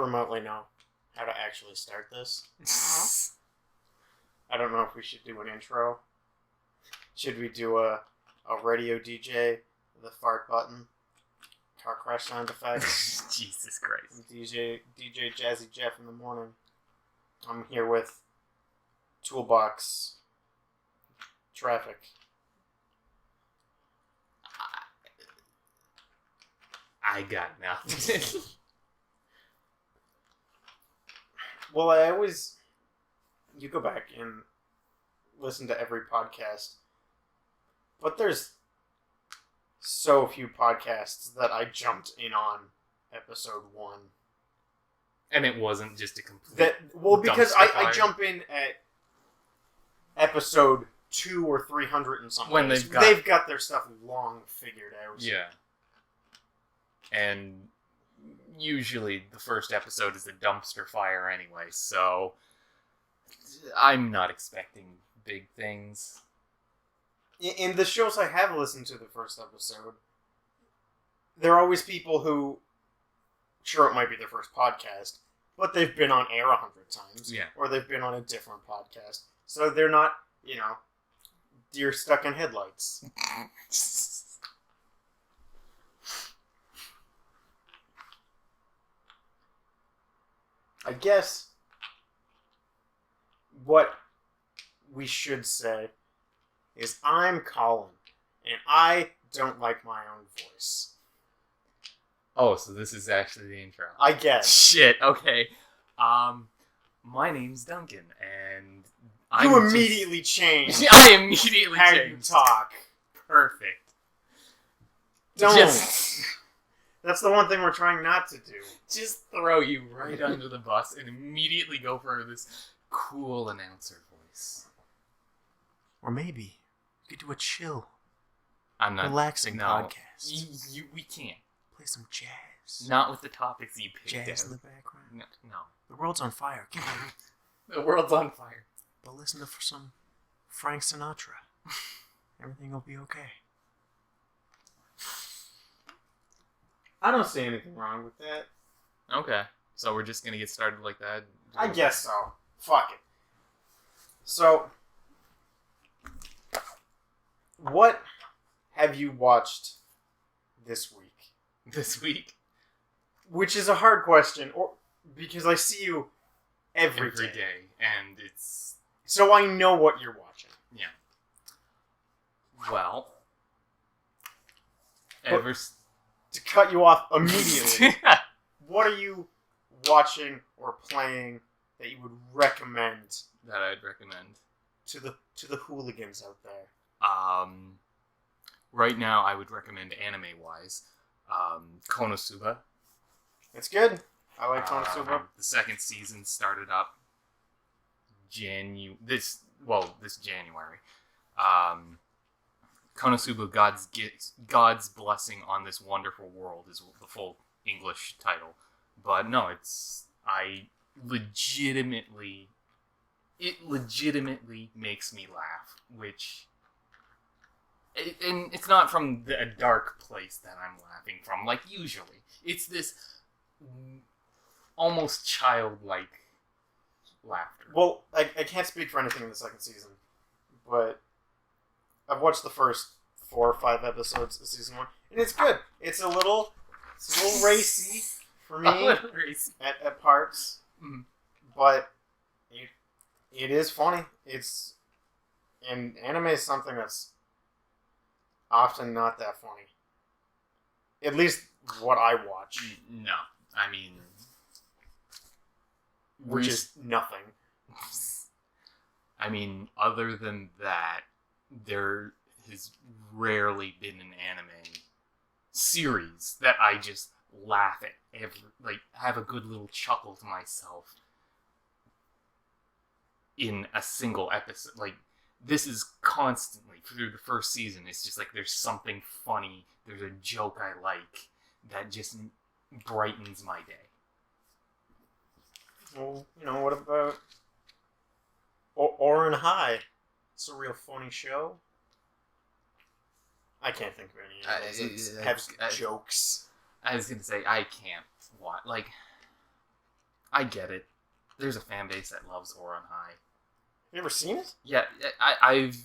remotely know how to actually start this. I don't know if we should do an intro. Should we do a radio DJ, the fart button, car crash sound effects? Jesus Christ. DJ Jazzy Jeff in the morning. I'm here with Toolbox Traffic. I got nothing. Well, you go back and listen to every podcast, but there's so few podcasts that I jumped in on episode 1. And it wasn't just a complete because dumpster I fire. jump in at episode 2 or 300 and something. When they've got their stuff long figured out. Yeah. And usually the first episode is a dumpster fire anyway, so I'm not expecting big things. In the shows I have listened to the first episode, there are always people who, sure, it might be their first podcast, but they've been on air 100 times. Yeah. Or they've been on a different podcast. So they're not, deer stuck in headlights. I guess what we should say is I'm Colin, and I don't like my own voice. Oh, so this is actually the intro. I guess. Shit, okay. My name's Duncan, and You immediately changed I immediately how changed. you talk. Perfect. Don't. That's the one thing we're trying not to do. Just throw you right under the bus and immediately go for this cool announcer voice. Or maybe we could do a chill, I'm not relaxing podcast. We can't. Play some jazz. Not with the topics you picked Jazz out. in the background. No. The world's on fire. Give me. The world's on fire. But listen to some Frank Sinatra. Everything will be okay. I don't see anything wrong with that. Okay. So we're just gonna get started like that? I guess so. Fuck it. So, what have you watched this week? This week? Which is a hard question, because I see you every day. And it's... So I know what you're watching. Yeah. Well... To cut you off immediately, what are you watching or playing that you would recommend that I'd recommend to the hooligans out there? Right now I would recommend anime-wise, Konosuba. It's good. I like Konosuba. The second season started up this January. Konosuba, God's blessing on this wonderful world is the full English title. But no, it legitimately makes me laugh, and it's not from a dark place that I'm laughing from, like usually. It's this almost childlike laughter. Well, I can't speak for anything in the second season, but I've watched the first 4 or 5 episodes of season 1, and it's good. It's a little racy for me at parts, but it is funny. And anime is something that's often not that funny. At least what I watch. No, I mean, which is nothing. I mean, other than that, there has rarely been an anime series that I just laugh at have a good little chuckle to myself in a single episode. Like, this is constantly through the first season. It's just like there's something funny, there's a joke I like that just brightens my day. Well, what about Orin High? It's a real funny show. I can't think of any of those. Have jokes. I was gonna say I can't watch. Like, I get it. There's a fan base that loves Oran High. You ever seen it? Yeah, I've...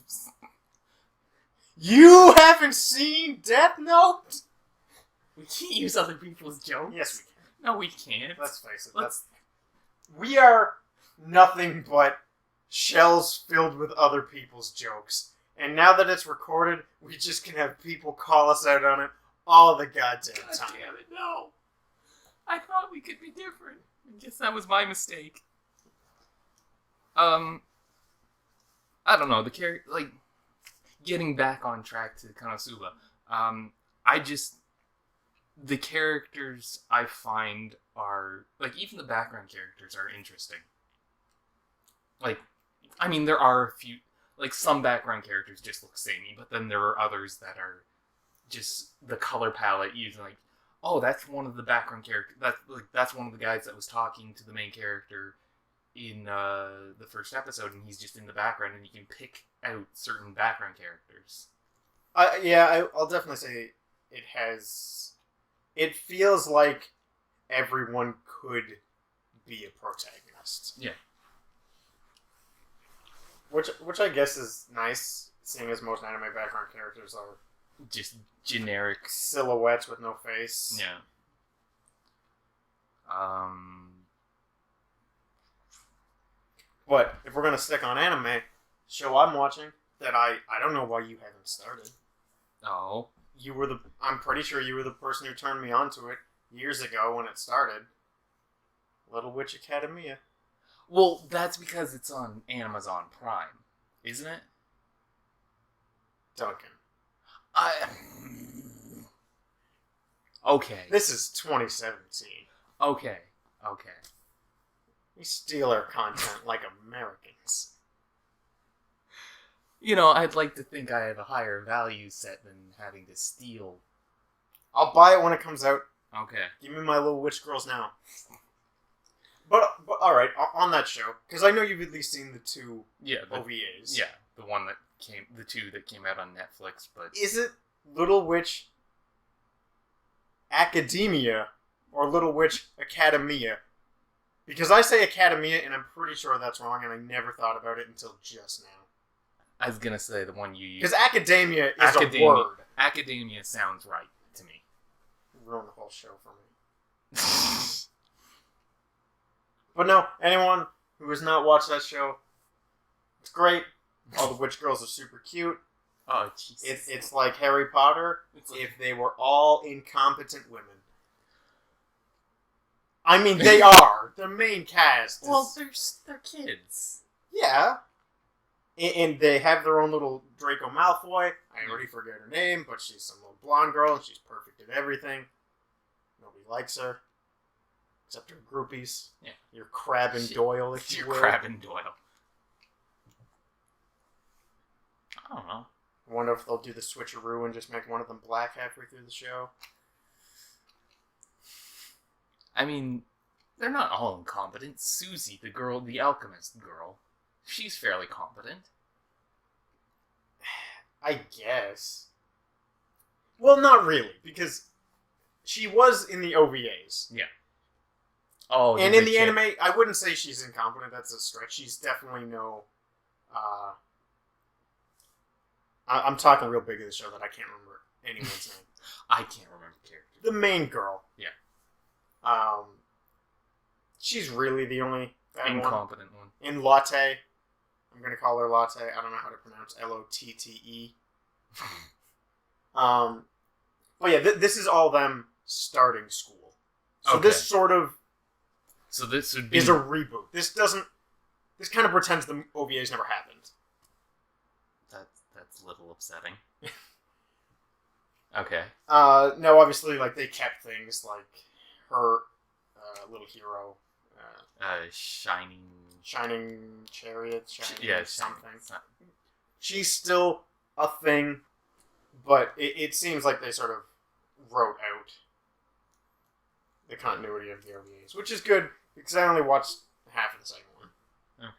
You haven't seen Death Note? We can't use other people's jokes. Yes, we can. No, we can't. Let's face it. We are nothing but shells filled with other people's jokes. And now that it's recorded, we just can have people call us out on it all the goddamn time. God damn it, no. I thought we could be different. I guess that was my mistake. I don't know, getting back on track to Konosuba, the characters I find are, even the background characters are interesting. There are a few, some background characters just look samey, but then there are others that are just the color palette using, that's one of the background characters, that's one of the guys that was talking to the main character in the first episode, and he's just in the background, and you can pick out certain background characters. I'll definitely say it feels like everyone could be a protagonist. Yeah. Which I guess is nice, seeing as most anime background characters are just generic silhouettes with no face. Yeah. But if we're gonna stick on anime, show I'm watching that I don't know why you haven't started. Oh. I'm pretty sure you were the person who turned me onto it years ago when it started. Little Witch Academia. Well, that's because it's on Amazon Prime, isn't it? Duncan. Okay. This is 2017. Okay. We steal our content like Americans. I'd like to think I have a higher value set than having to steal. I'll buy it when it comes out. Okay. Give me my Little Witch Girls now. But all right, on that show, because I know you've at least seen the two OVAs. Yeah, the two that came out on Netflix. But is it Little Witch Academia or Little Witch Academia? Because I say Academia, and I'm pretty sure that's wrong, and I never thought about it until just now. I was gonna say the one you use. Because Academia is a word. Academia sounds right to me. Ruin the whole show for me. But no, anyone who has not watched that show, it's great. All the witch girls are super cute. Oh, Jesus. It's like Harry Potter if they were all incompetent women. I mean, they are. The main cast. Well, they're kids. Yeah. And they have their own little Draco Malfoy. I already forget her name, but she's some little blonde girl, and she's perfect at everything. Nobody likes her. Except her groupies. Yeah. Your Crab and Doyle, if you will. Your Crab and Doyle. I don't know. I wonder if they'll do the switcheroo and just make one of them black halfway through the show. I mean, they're not all incompetent. Susie, the alchemist girl, she's fairly competent. I guess. Well, not really, because she was in the OVAs. Yeah. Oh, and in the anime, I wouldn't say she's incompetent. That's a stretch. She's definitely no... I'm talking real big of the show that I can't remember anyone's name. I can't remember the character. The main girl. Yeah. She's really the only incompetent one. In Latte. I'm going to call her Latte. I don't know how to pronounce Lotte. But yeah, this is all them starting school. So this sort of... So this would be... is a reboot. This kind of pretends the OVAs never happened. That's a little upsetting. Okay. No, obviously, they kept things like her little hero. Shining Chariot. Something. She's still a thing, but it seems like they sort of wrote out the continuity of the OVAs, which is good, because I only watched half of the second one. Oh.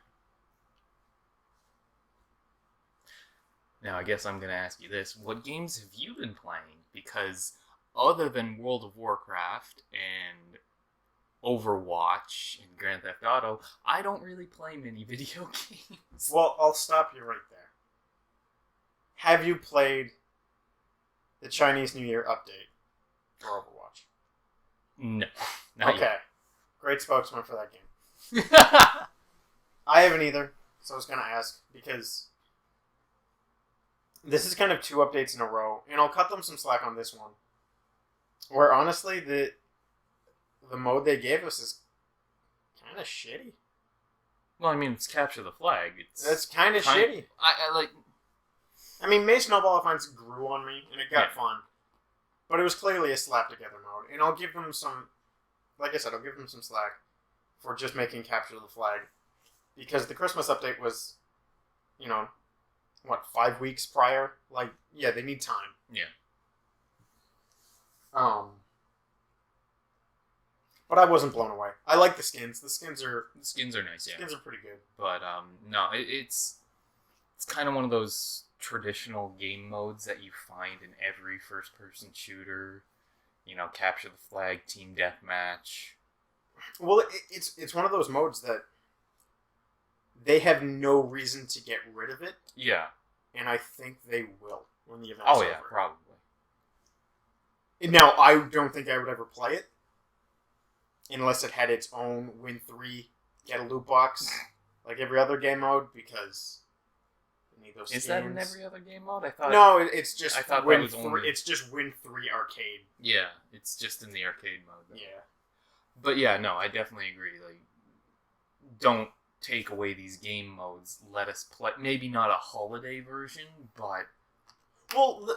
Now, I guess I'm going to ask you this. What games have you been playing? Because other than World of Warcraft and Overwatch and Grand Theft Auto, I don't really play many video games. Well, I'll stop you right there. Have you played the Chinese New Year update for Overwatch? No. Not Okay. yet. Great spokesman for that game. I haven't either, so I was going to ask, because this is kind of 2 updates in a row, and I'll cut them some slack on this one, where honestly, the mode they gave us is kind of shitty. Well, I mean, it's capture the flag. That's kind of shitty. I like... I mean, May Snowball Offense grew on me, and it got Yeah. fun. But it was clearly a slap-together mode. And I'll give them some... Like I said, I'll give them some slack for just making Capture the Flag. Because the Christmas update was, 5 weeks prior? Like, yeah, they need time. Yeah. But I wasn't blown away. I like the skins. The skins are nice, yeah. skins are pretty good. But, no, it's kind of one of those traditional game modes that you find in every first-person shooter. Capture the flag, team deathmatch. Well, it's one of those modes that they have no reason to get rid of it. Yeah. And I think they will when the event's Oh, over. yeah, probably. Now, I don't think I would ever play it unless it had its own win 3, get a loot box, like every other game mode, because you need those skins. Is that in every other game mode? I thought... No, it's just I thought win that was 3. only... It's just win 3 arcade. Yeah, it's just in the arcade mode. Then. Yeah. But yeah, no, I definitely agree. Like, don't take away these game modes. Let us play. Maybe not a holiday version, but... Well,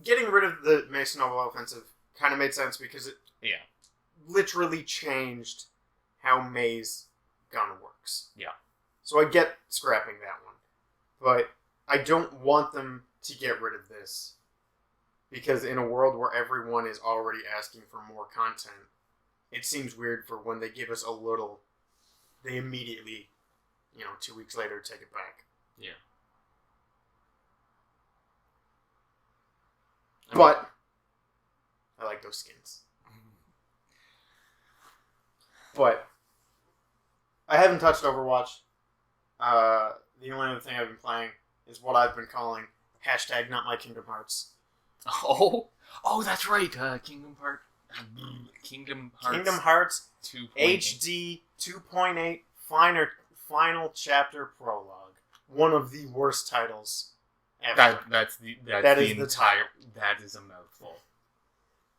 getting rid of the Mason Noble offensive kind of made sense because it literally changed how May's gun works. Yeah. So I get scrapping that one. But I don't want them to get rid of this. Because in a world where everyone is already asking for more content, it seems weird for when they give us a little, they immediately, 2 weeks later, take it back. Yeah. But I like those skins. But I haven't touched Overwatch. The only other thing I've been playing is what I've been calling hashtag not my Kingdom Hearts. Oh, that's right. Kingdom Hearts Kingdom Hearts 2.8. HD 2.8 final chapter prologue. One of the worst titles ever. That is a mouthful.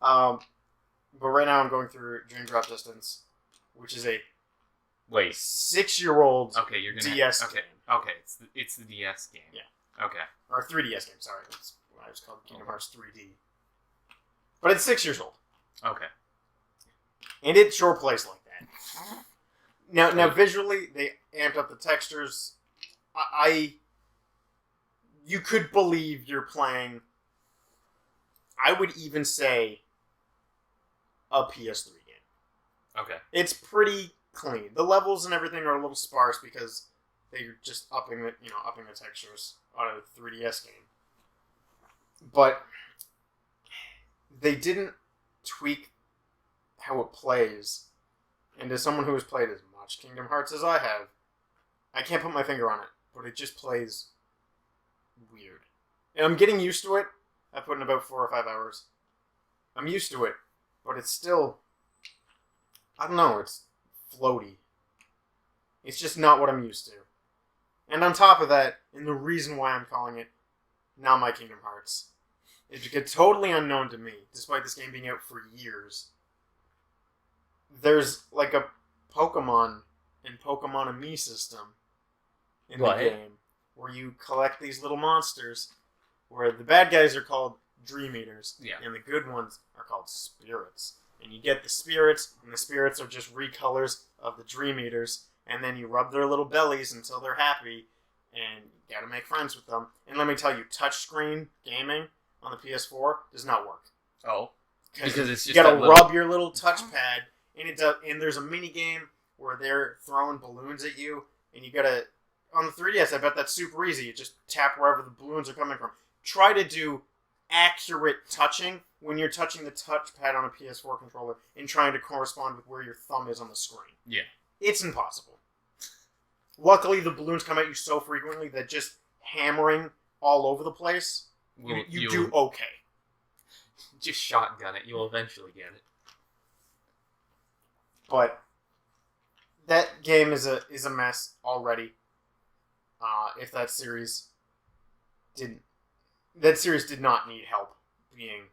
But right now I'm going through Dream Drop Distance, which is a 6-year-old Okay, you're gonna DS okay. game. Okay, it's the DS game. Yeah. Okay. Or 3DS game, sorry. That's what I was called Kingdom Hearts 3D. But it's 6 years old. Okay. And it sure plays like that. Now visually, they amped up the textures. You could believe you're playing, I would even say, a PS3 game. Okay. It's pretty clean. The levels and everything are a little sparse because they're just upping the textures on a 3DS game. But they didn't tweak how it plays. And as someone who has played as much Kingdom Hearts as I have, I can't put my finger on it, but it just plays weird. And I'm getting used to it. I put in about 4 or 5 hours. I'm used to it, but it's still, I don't know, it's floaty. It's just not what I'm used to. And on top of that, and the reason why I'm calling it Not My Kingdom Hearts, is because totally unknown to me, despite this game being out for years, there's like a Pokemon and Pokemon Me system in the game where you collect these little monsters where the bad guys are called Dream Eaters and the good ones are called Spirits. And you get the Spirits, and the Spirits are just recolors of the Dream Eaters, and then you rub their little bellies until they're happy, and you gotta make friends with them. And let me tell you, touchscreen gaming on the PS4 does not work. Oh. Because it's just you gotta rub your little touchpad, and there's a mini game where they're throwing balloons at you, and you gotta, on the 3DS, I bet that's super easy. You just tap wherever the balloons are coming from. Try to do accurate touching when you're touching the touchpad on a PS4 controller and trying to correspond with where your thumb is on the screen. Yeah. It's impossible. Luckily, the balloons come at you so frequently that just hammering all over the place, you do okay. Just shotgun it. You'll eventually get it. But that game is a mess already. If that series did not need help being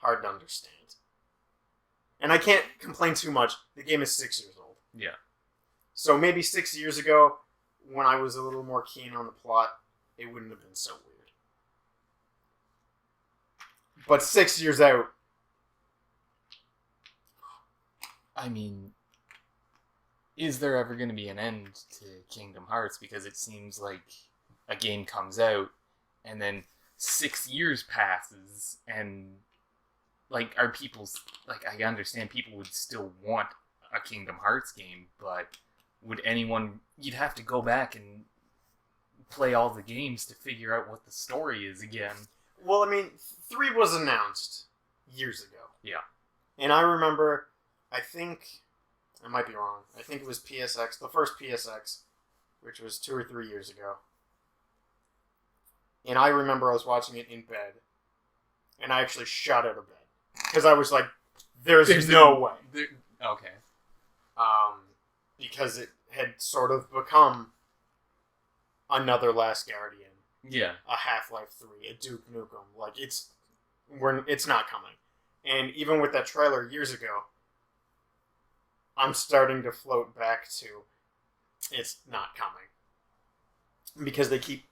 hard to understand. And I can't complain too much. The game is 6 years old. Yeah. So maybe 6 years ago, when I was a little more keen on the plot, it wouldn't have been so weird. But 6 years out... I mean, is there ever going to be an end to Kingdom Hearts? Because it seems like a game comes out, and then 6 years passes, and like, are people's... Like, I understand people would still want a Kingdom Hearts game, but would anyone... You'd have to go back and play all the games to figure out what the story is again. Well, I mean, 3 was announced years ago. Yeah. And I remember, I think... I might be wrong. I think it was PSX, the first PSX, which was 2 or 3 years ago. And I remember I was watching it in bed, and I actually shot out of bed. Because I was like, there's no way. Okay. Because it had sort of become another Last Guardian. Yeah. A Half-Life 3, a Duke Nukem. Like, it's not coming. And even with that trailer years ago, I'm starting to float back to it's not coming. Because they keep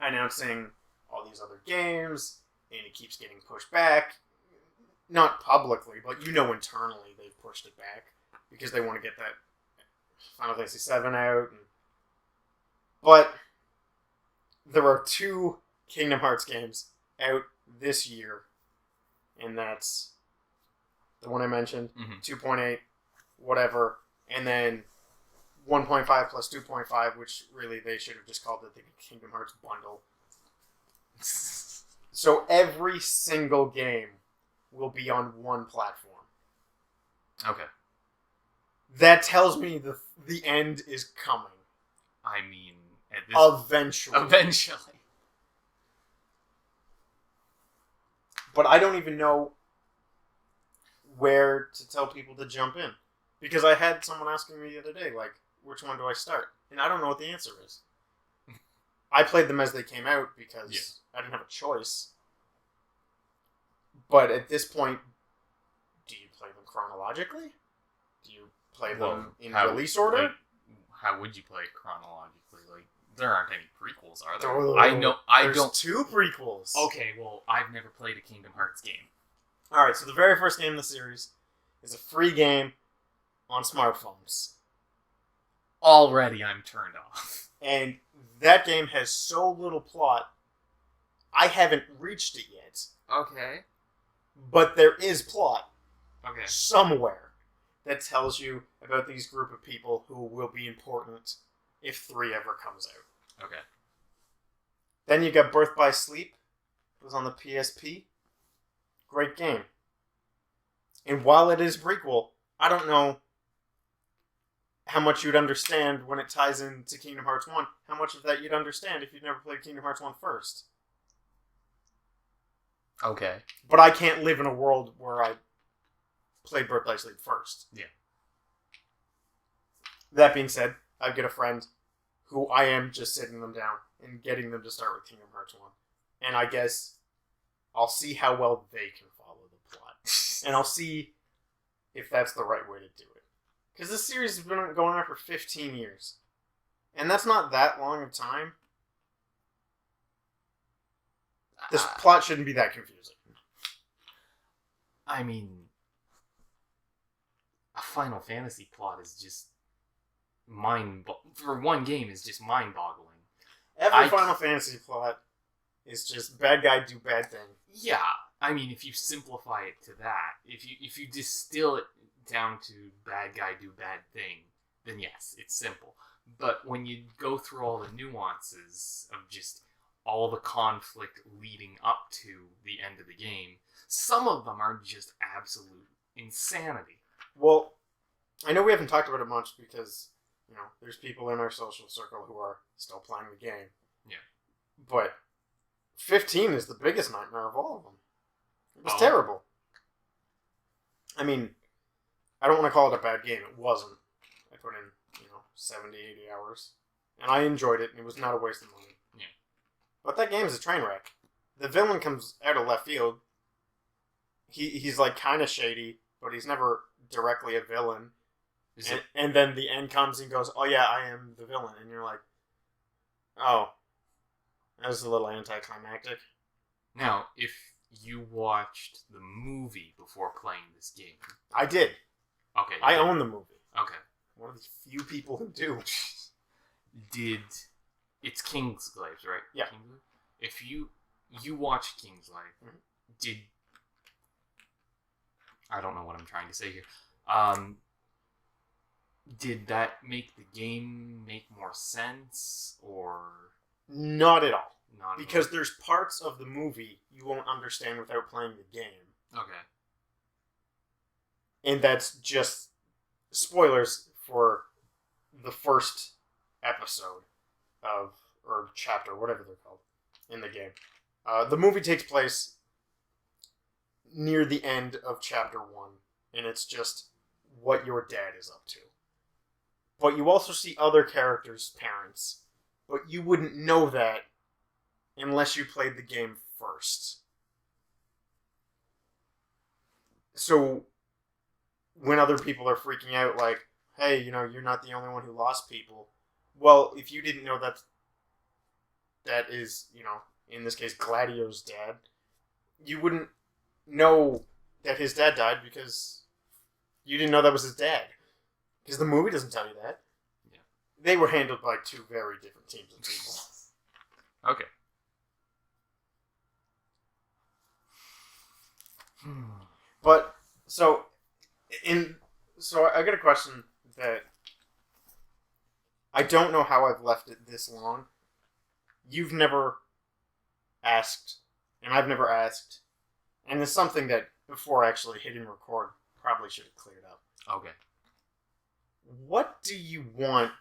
announcing all these other games, and it keeps getting pushed back. Not publicly, but internally they've pushed it back. Because they want to get that Final Fantasy VII out. But there are 2 Kingdom Hearts games out this year. And that's the one I mentioned, 2.8, whatever. And then 1.5 plus 2.5, which really they should have just called it the Kingdom Hearts bundle. So every single game will be on one platform. Okay. That tells me the end is coming. I mean, eventually. Eventually. But I don't even know where to tell people to jump in. Because I had someone asking me the other day, like, which one do I start? And I don't know what the answer is. I played them as they came out because I didn't have a choice. But at this point, do you play them chronologically? Do you play them in release order? Like, how would you play it chronologically? Like, there aren't any prequels, are there? Oh, there's 2 prequels. Okay, well, I've never played a Kingdom Hearts game. Alright, so the very first game in the series is a free game on smartphones. Already I'm turned off. And that game has so little plot, I haven't reached it yet. Okay. But there is plot. Okay. Somewhere that tells you about these group of people who will be important if 3 ever comes out. Okay. Then you got Birth by Sleep. It was on the PSP. Great game. And while it is prequel, I don't know how much you'd understand when it ties into Kingdom Hearts 1. How much of that you'd understand if you'd never played Kingdom Hearts 1 first. Okay. But I can't live in a world where I played Birth by Sleep first. Yeah. That being said, I've got a friend who I am just sitting them down and getting them to start with Kingdom Hearts 1. And I guess I'll see how well they can follow the plot. And I'll see if that's the right way to do it. Because this series has been going on for 15 years. And that's not that long of time. This plot shouldn't be that confusing. I mean, a Final Fantasy plot is just for one game is just mind-boggling. Every Final Fantasy plot is just bad guy do bad thing. Yeah, I mean, if you simplify it to that, if you distill it down to bad guy do bad thing, then yes, it's simple. But when you go through all the nuances of just all the conflict leading up to the end of the game. Some of them are just absolute insanity. Well, I know we haven't talked about it much because, there's people in our social circle who are still playing the game. Yeah. But 15 is the biggest nightmare of all of them. It was terrible. I mean, I don't want to call it a bad game. It wasn't. I put in, 70, 80 hours. And I enjoyed it, and it was not a waste of money. Yeah. But that game is a train wreck. The villain comes out of left field. He's like kind of shady, but he's never directly a villain. And then the end comes and goes, oh yeah, I am the villain. And you're like, oh, that was a little anticlimactic. Now, if you watched the movie before playing this game... I did. Okay. I own the movie. Okay. One of the few people who do. It's Kingsglaive, right? Yeah. Kingsglaive? If you watched Kingsglaive, I don't know what I'm trying to say here. Did that make the game make more sense, or... Not at all. Because there's parts of the movie you won't understand without playing the game. Okay. And that's just spoilers for the first episode or chapter, whatever they're called, in the game. The movie takes place near the end of chapter 1, and it's just what your dad is up to. But you also see other characters' parents, but you wouldn't know that unless you played the game first. So, when other people are freaking out, like, hey, you're not the only one who lost people. Well, if you didn't know that is, in this case, Gladio's dad, you wouldn't know that his dad died because you didn't know that was his dad. Because the movie doesn't tell you that. Yeah. They were handled by two very different teams of people. Okay. But, so I got a question that I don't know how I've left it this long. You've never asked, and I've never asked, and it's something that before actually hitting record probably should have cleared up. Okay. What do you want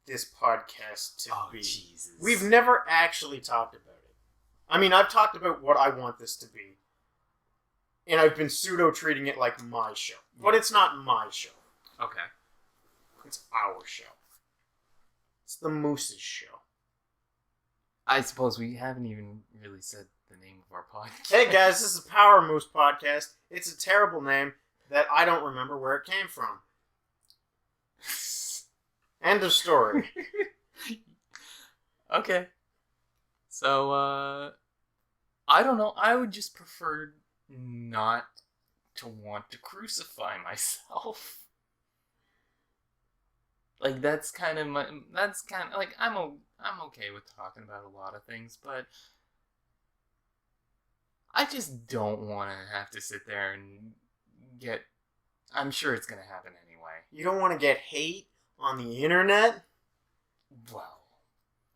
this podcast to be? Jesus. We've never actually talked about it. I mean, I've talked about what I want this to be. And I've been pseudo-treating it like my show. But it's not my show. Okay. It's our show. It's the Moose's show. I suppose we haven't even really said the name of our podcast. Hey guys, this is Power Moose Podcast. It's a terrible name that I don't remember where it came from. End of story. Okay. So, I don't know. I would just prefer not to want to crucify myself. Like, that's kind of like, I'm okay with talking about a lot of things, but I just don't want to have to sit there and I'm sure it's going to happen anyway. You don't want to get hate on the internet? Well,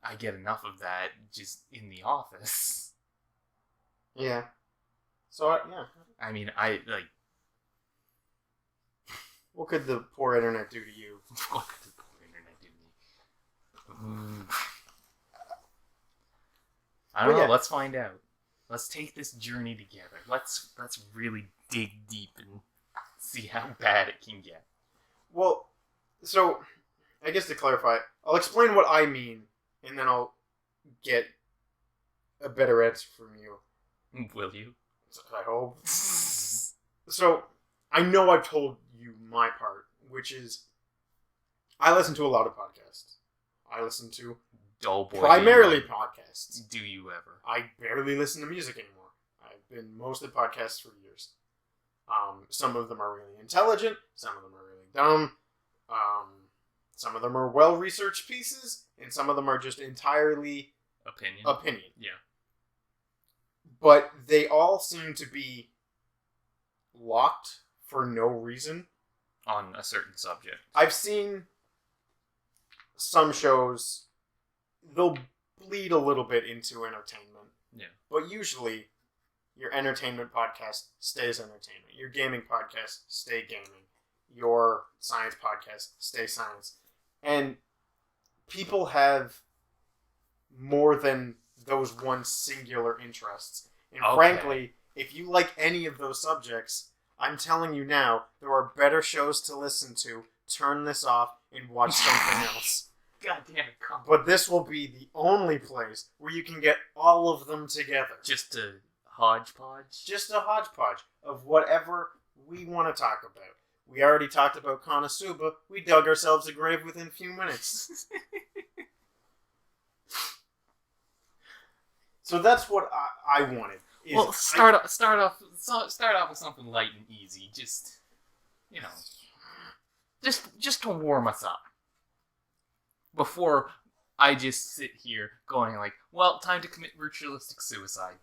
I get enough of that just in the office. Yeah. So, yeah. I mean, what could the poor internet do to you? What could the poor internet do to me? I don't know. Yeah. Let's find out. Let's take this journey together. Let's really dig deep and see how bad it can get. Well, so, I guess to clarify, I'll explain what I mean, and then I'll get a better answer from you. Will you? I hope. So, I know I've told you my part, which is, I listen to a lot of podcasts. I listen to primarily podcasts. Do you ever? I barely listen to music anymore. I've been mostly podcasts for years. Some of them are really intelligent. Some of them are really dumb. Some of them are well-researched pieces, and some of them are just entirely opinion. Yeah. But they all seem to be locked for no reason. On a certain subject. I've seen some shows, they'll bleed a little bit into entertainment. Yeah. But usually, your entertainment podcast stays entertainment. Your gaming podcast stay gaming. Your science podcast stay science. And people have more than those one singular interests. And frankly, if you like any of those subjects, I'm telling you now, there are better shows to listen to. Turn this off and watch something else. God damn it, come on. But this will be the only place where you can get all of them together. Just a hodgepodge? Just a hodgepodge of whatever we want to talk about. We already talked about Konosuba. We dug ourselves a grave within a few minutes. So that's what I wanted. Well, start off with something light and easy. Just, you know, just to warm us up. Before I just sit here going like, well, time to commit ritualistic suicide.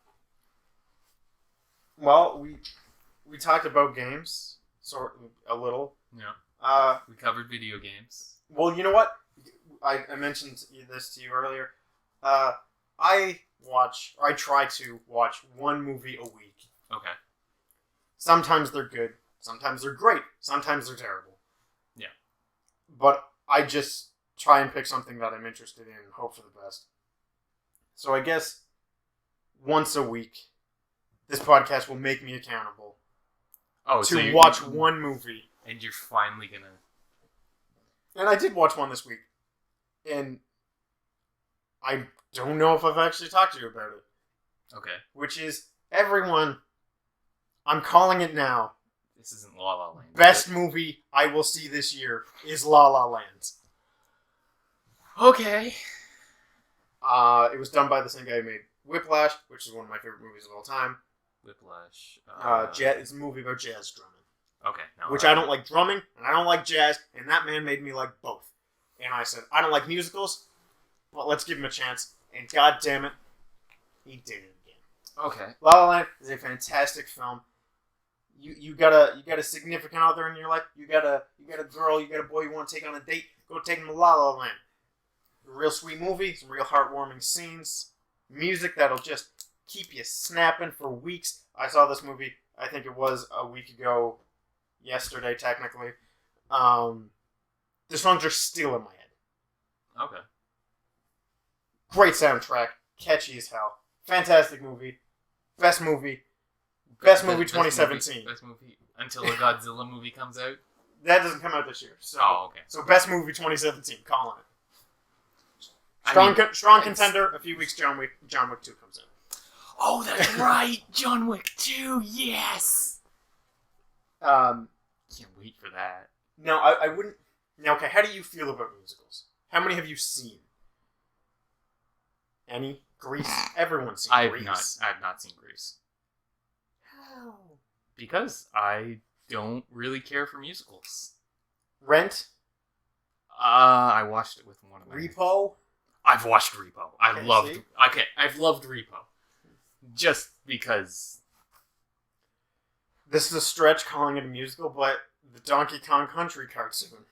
Well, we talked about games, a little. Yeah. We covered video games. Well, you know what? I mentioned this to you earlier. I try to watch one movie a week. Okay. Sometimes they're good. Sometimes they're great. Sometimes they're terrible. Yeah. But I just try and pick something that I'm interested in and hope for the best. So I guess once a week, this podcast will make me accountable to watch one movie. And you're finally gonna... And I did watch one this week. And I don't know if I've actually talked to you about it. Okay. Which is, everyone, I'm calling it now. This isn't La La Land. Best movie I will see this year is La La Land. Okay. It was done by the same guy who made Whiplash, which is one of my favorite movies of all time. Whiplash. It's a movie about jazz drumming. Okay. No, which I don't like drumming, and I don't like jazz, and that man made me like both. And I said, I don't like musicals, but let's give him a chance. And god damn it, he did it again. Okay. La La Land is a fantastic film. You got a significant other in your life. You got a girl, you got a boy you want to take on a date. Go take him to La La Land. A real sweet movie, some real heartwarming scenes, music that'll just keep you snapping for weeks. I saw this movie, I think it was a week ago, yesterday technically. The songs are still in my head. Okay. Great soundtrack, catchy as hell, fantastic movie, best movie 2017. Best movie until a Godzilla movie comes out. That doesn't come out this year. So, okay. So best movie 2017, calling it. Strong contender. A few weeks, John Wick 2 comes out. Oh, that's right, John Wick 2. Yes. Can't wait for that. No, I wouldn't. Now, okay, how do you feel about musicals? How many have you seen? Any? Grease? Everyone's seen Grease. I have not seen Grease. How? Because I don't really care for musicals. Rent? I watched it with one of my... Repo? I've watched Repo. I've loved Repo. Just because... This is a stretch calling it a musical, but the Donkey Kong Country cartoon.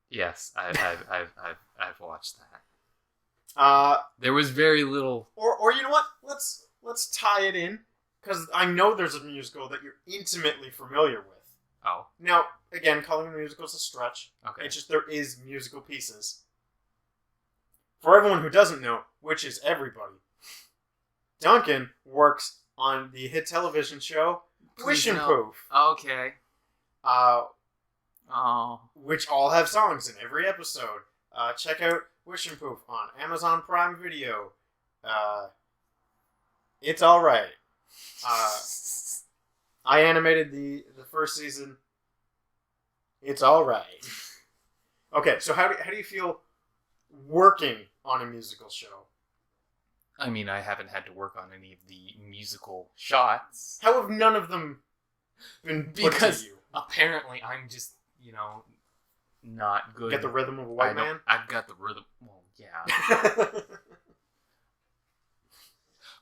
Yes, I've watched that. There was very little... Or you know what? Let's tie it in, because I know there's a musical that you're intimately familiar with. Oh. Now, again, calling it a musical is a stretch. Okay. It's just there is musical pieces. For everyone who doesn't know, which is everybody, Duncan works on the hit television show Wish and Poof. Okay. Which all have songs in every episode. Check out Wish and Poof on Amazon Prime Video. It's alright. I animated the first season. It's alright. Okay, so how do you feel working on a musical show? I mean, I haven't had to work on any of the musical shots. How have none of them been put because to you? Apparently I'm just, not good. Get the rhythm of a white man? I've got the rhythm. Well, yeah.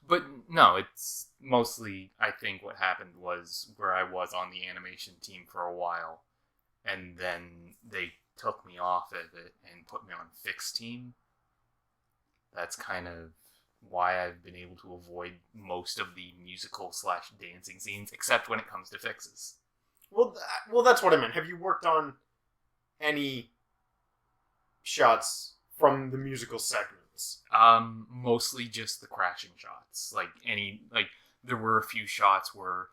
But no, it's mostly, I think what happened was where I was on the animation team for a while, and then they took me off of it and put me on fixed team. that's kind of why I've been able to avoid most of the musical/dancing scenes, except when it comes to fixes. Well, that's what I meant. Have you worked on any shots from the musical segments? Mostly just the crashing shots. There were a few shots where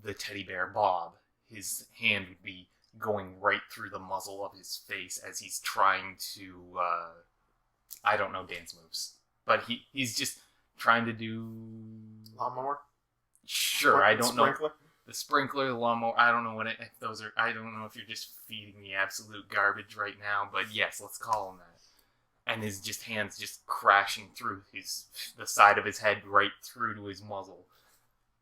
the teddy bear Bob, his hand would be going right through the muzzle of his face as he's trying to, I don't know dance moves. But he's just trying to do... Lawnmower? Sure, I don't know. Sprinkler? The sprinkler, the lawnmower, I don't know if those are... I don't know if you're just feeding me absolute garbage right now, but yes, let's call him that. And his hands just crashing through the side of his head right through to his muzzle.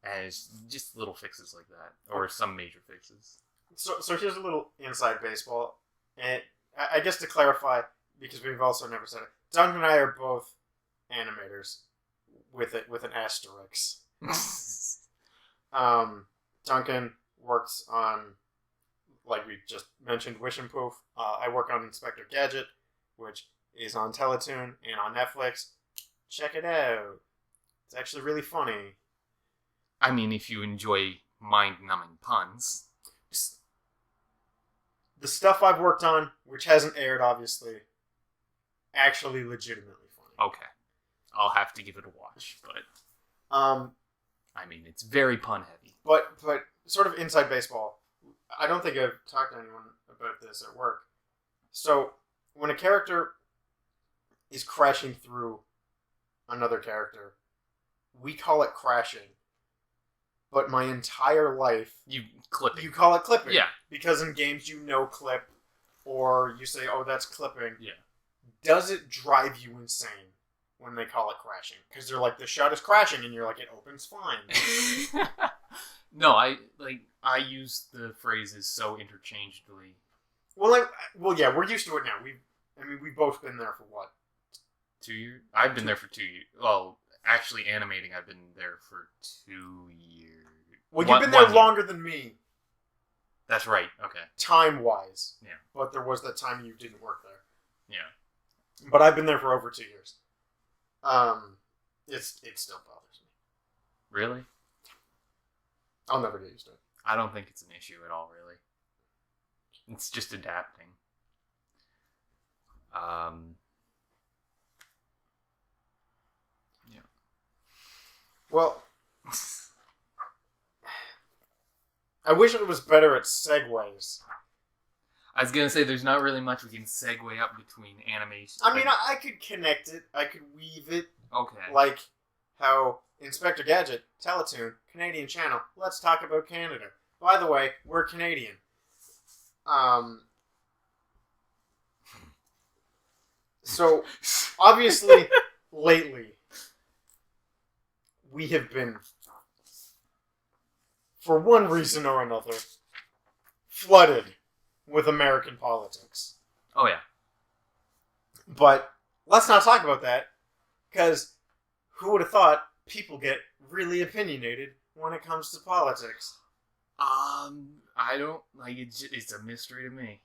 And it's just little fixes like that. Or some major fixes. So here's a little inside baseball. And I guess to clarify, because we've also never said it, Duncan and I are both animators with an asterisk. Duncan works on, like we just mentioned, Wish and Poof. I work on Inspector Gadget, which is on Teletoon and on Netflix. Check it out. It's actually really funny. I mean, if you enjoy mind-numbing puns. The stuff I've worked on, which hasn't aired, obviously, actually legitimately funny. Okay. I'll have to give it a watch, but... I mean, it's very pun-heavy. But sort of inside baseball, I don't think I've talked to anyone about this at work. So, when a character is crashing through another character, we call it crashing. But my entire life... You call it clipping. Yeah. Because in games you know clip, or you say, oh, that's clipping. Yeah. Does it drive you insane when they call it crashing? Because they're like, the shot is crashing, and you're like, it opens fine. No, I use the phrases so interchangeably. Well, yeah, we're used to it now. We've both been there for what? 2 years? I've been there for 2 years. Well, actually animating, I've been there for 2 years. Well, you've been there longer than me. That's right, okay. Time-wise. Yeah. But there was that time you didn't work there. Yeah. But I've been there for over 2 years. It still bothers me. Really? I'll never get used to it. I don't think it's an issue at all, really. It's just adapting. Yeah. Well, I wish it was better at segues. I was gonna say there's not really much we can segue up between animation. I mean, I could connect it. I could weave it. Okay. Like how Inspector Gadget, Teletoon, Canadian channel. Let's talk about Canada. By the way, we're Canadian. So, obviously, lately, we have been, for one reason or another, flooded with American politics. Oh, yeah. But let's not talk about that, because who would have thought people get really opinionated when it comes to politics? I don't, it's a mystery to me.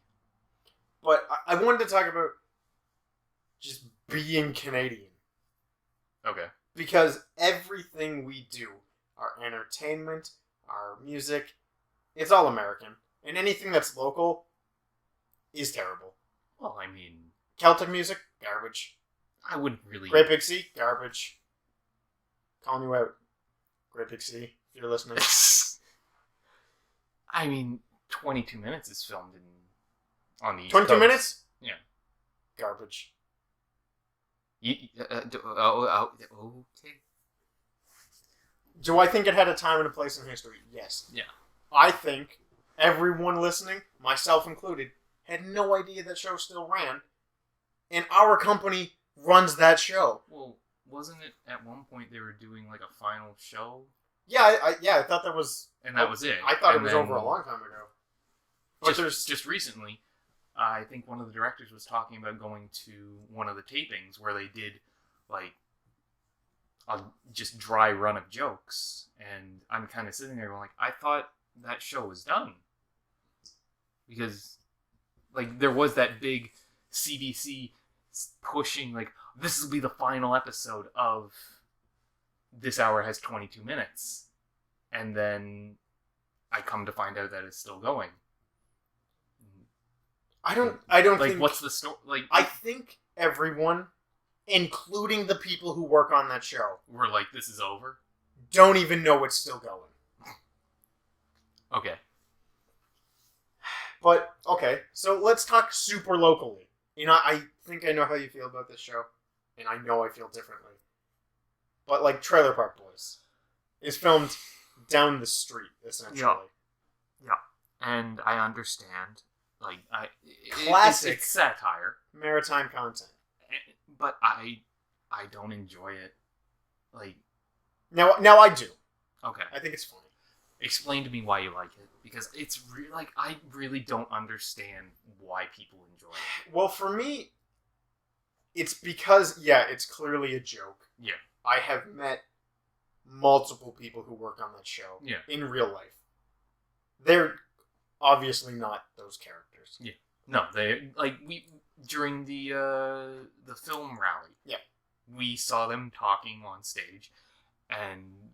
But I wanted to talk about just being Canadian. Okay. Because everything we do, our entertainment, our music, it's all American. And anything that's local is terrible. Well, I mean... Celtic music, garbage. I wouldn't really... Great Big Sea, garbage. Calling you out, Great Big Sea, if you're listening. I mean, 22 Minutes is filmed on the East 22 Coast. Minutes? Yeah. Garbage. Okay. Do I think it had a time and a place in history? Yes. Yeah. I think everyone listening, myself included, had no idea that show still ran, and our company runs that show. Well, wasn't it at one point they were doing like a final show? Yeah, I thought that was... And that was it. I thought it was over a long time ago. But just recently, I think one of the directors was talking about going to one of the tapings where they did, like, a just dry run of jokes. And I'm kind of sitting there going, like, I thought that show was done. Because, like, there was that big CBC pushing, like, this will be the final episode of this hour has 22 minutes. And then I come to find out that it's still going. I don't like, think... what's the story? Like, I think everyone, including the people who work on that show, we're like, this is over? don't even know it's still going. Okay. But, okay, so let's talk super locally. You know, I think I know how you feel about this show, and I know I feel differently. But, like, Trailer Park Boys is filmed down the street, essentially. Yeah. And I understand. Like, Classic it's satire. Maritime content. But I don't enjoy it. Like... Now I do. Okay. I think it's funny. Explain to me why you like it. Because it's like, I really don't understand why people enjoy it. Well, for me, it's because, it's clearly a joke. Yeah. I have met multiple people who work on that show in real life. They're obviously not those characters. Yeah. No, they, like, during the film rally, we saw them talking on stage, and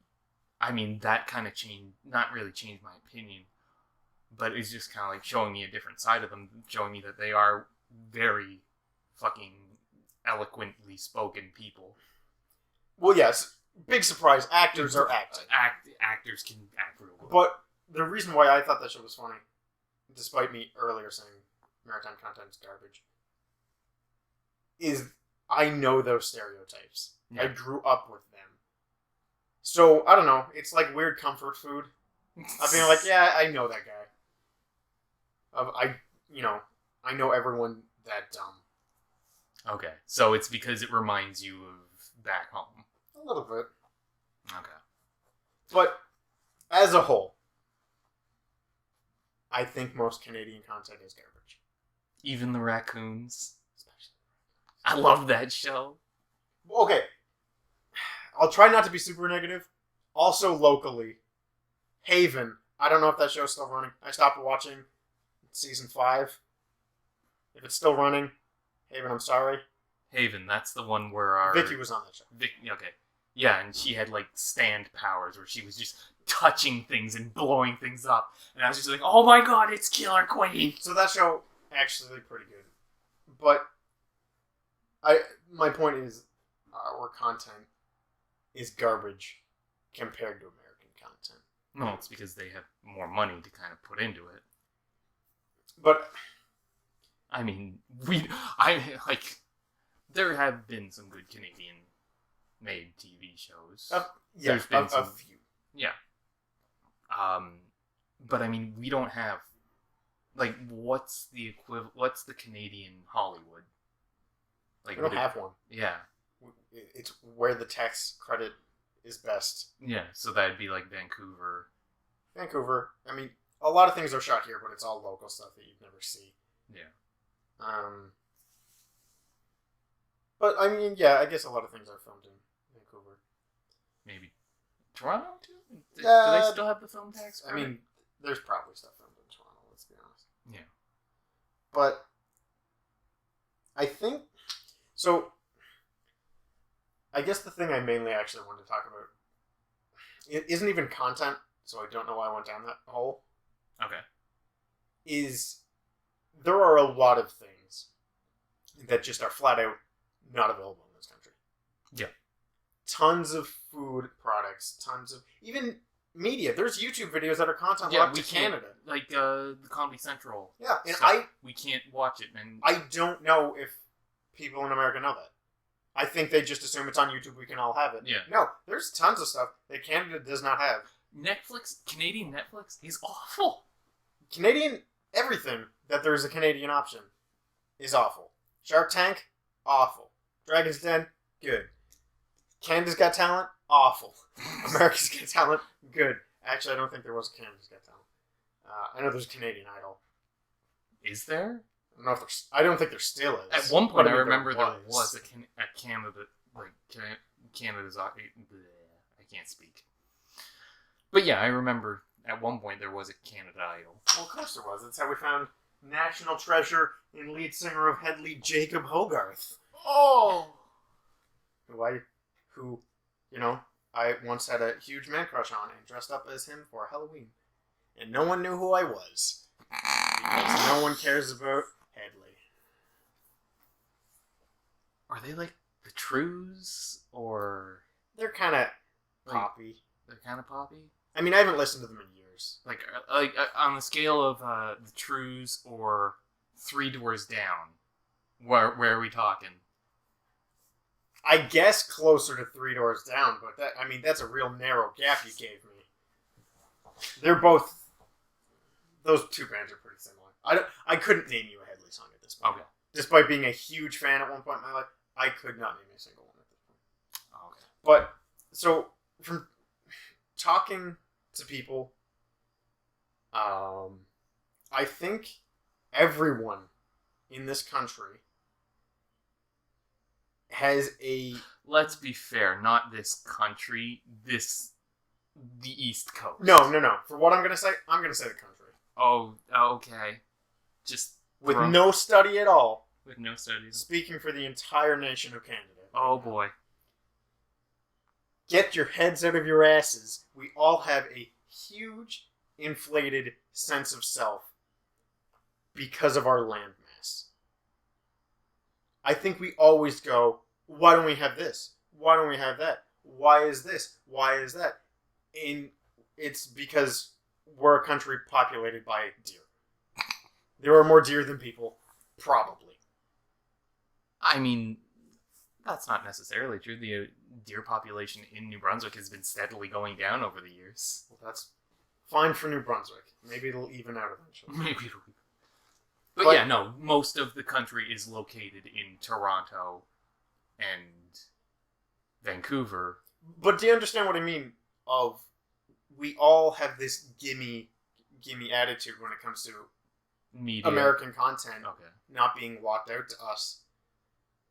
I mean, that kind of not really changed my opinion, but it's just kind of like showing me a different side of them, showing me that they are very fucking eloquently spoken people. Well, yes, big surprise, actors are acting. Actors can act real good. But the reason why I thought that show was funny, despite me earlier saying maritime content is garbage, is I know those stereotypes. Yeah. I grew up with them. So, I don't know, it's like weird comfort food. I've been like, yeah, I know that guy. I know everyone that dumb. Okay, so it's because it reminds you of back home. A little bit. Okay. But, as a whole, I think most Canadian content is garbage. Even the raccoons? I love that show. Okay. I'll try not to be super negative. Also, locally, Haven. I don't know if that show's still running. I stopped watching season 5. If it's still running, Haven, I'm sorry. Haven, that's the one where Vicky was on that show. Okay. Yeah, and she had, like, stand powers where she was just touching things and blowing things up. And I was just like, oh my god, it's Killer Queen! So that show, actually pretty good. But, my point is, our content is garbage compared to American content. No, it's because they have more money to kind of put into it. But, I mean, there have been some good Canadian-made TV shows. There's been a few. Yeah. But I mean, we don't have, like, what's the Canadian Hollywood? Like, we don't have one. Yeah. It's where the tax credit is best. Yeah, so that'd be like Vancouver. I mean, a lot of things are shot here, but it's all local stuff that you'd never see. Yeah. But, I mean, yeah, I guess a lot of things are filmed in Vancouver. Maybe Toronto, too? Do they still have the film tax credit? I mean, there's probably stuff filmed in Toronto, let's be honest. Yeah. But, I think... So, I guess the thing I mainly actually wanted to talk about, it isn't even content, so I don't know why I went down that hole. Okay. Is there are a lot of things that just are flat out not available in this country. Yeah. Tons of food products, tons of even media. There's YouTube videos that are content locked to Canada, like the Comedy Central. Yeah, and we can't watch it, and I don't know if people in America know that. I think they just assume it's on YouTube. We can all have it. Yeah. No, there's tons of stuff that Canada does not have. Canadian Netflix is awful. Canadian everything that there's a Canadian option is awful. Shark Tank, awful. Dragon's Den, good. Canada's Got Talent, awful. America's Got Talent, good. Actually, I don't think there was a Canada's Got Talent. I know there's Canadian Idol. Is there? I don't think there still is. At one point, I remember there was a Canada, like Canada's. I can't speak. But yeah, I remember at one point there was a Canada Idol. Well, of course there was. That's how we found national treasure and lead singer of Headley, Jacob Hogarth. Oh! Who, I once had a huge man crush on and dressed up as him for Halloween. And no one knew who I was. Because no one cares about Headley. Are they like the Trues? Or... They're kind of poppy. They're kind of poppy? I mean, I haven't listened to them in years. Like on the scale of the Trues or Three Doors Down, where are we talking? I guess closer to Three Doors Down, but that's a real narrow gap you gave me. They're both... Those two bands are pretty similar. I couldn't name you a Headley song at this point. Okay. Despite being a huge fan at one point in my life, I could not name a single one at this point. Okay. But, so, from talking to people, I think everyone in this country has a... Let's be fair, not this country, the East Coast. No. For what I'm going to say the country. Oh, okay. Just... With no study at all. With no studies. Speaking for the entire nation of Canada. Oh, boy. Get your heads out of your asses. We all have a huge, inflated sense of self because of our landmass. I think we always go, why don't we have this? Why don't we have that? Why is this? Why is that? And it's because we're a country populated by deer. There are more deer than people, probably. I mean, that's not necessarily true. The deer population in New Brunswick has been steadily going down over the years. Well, that's fine for New Brunswick. Maybe it'll even out eventually. Maybe it'll be. But yeah, no, most of the country is located in Toronto and Vancouver. But do you understand what I mean of we all have this gimme attitude when it comes to media. American content not being walked out to us.